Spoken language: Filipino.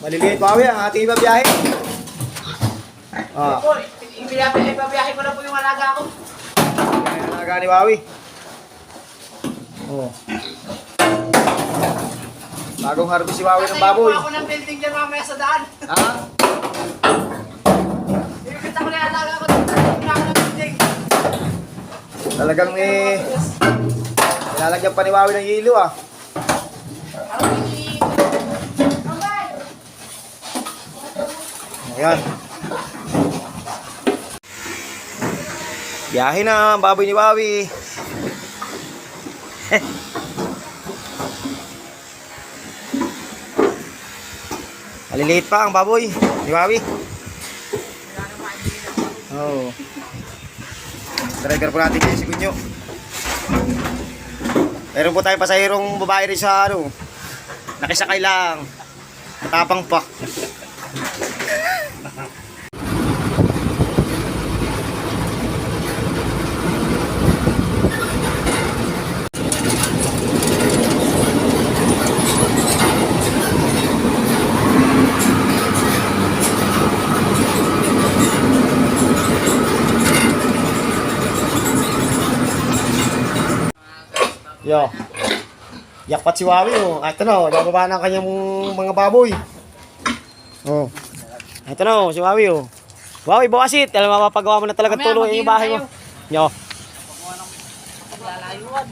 Maliliit Wawi ang ating ibabiyahe. Ah. Ibabiyahe ko na po yung alaga ko. Ang alaga ni Wawi. Oh. Bagong harvest si Wawi ng baboy. Ako ng building dyan mamaya sa daan. Ha? Ibigit ako na yung alaga ko. Ibigit ako ng building. Talagang nilalagyan pa ni Wawi ng hilo ah. Ayan. Biyahe na ang baboy ni Wawi. Maliliit pa ang baboy ni Wawi. Oh. Driver po natin si Kunyo. Meron po tayong pasahirong babae rin sa ano. Nakisakay lang. Matapang pa. Yo. Yakpat si Wawi oh. Ito na oh, bababa na ang kanyang mga baboy. Oh. Ito na oh, si Wawi oh. Wawi, bukasit. Alam mo, mapagawa mo na talaga tulong yung bahay mo. Yo. Naglalayuan.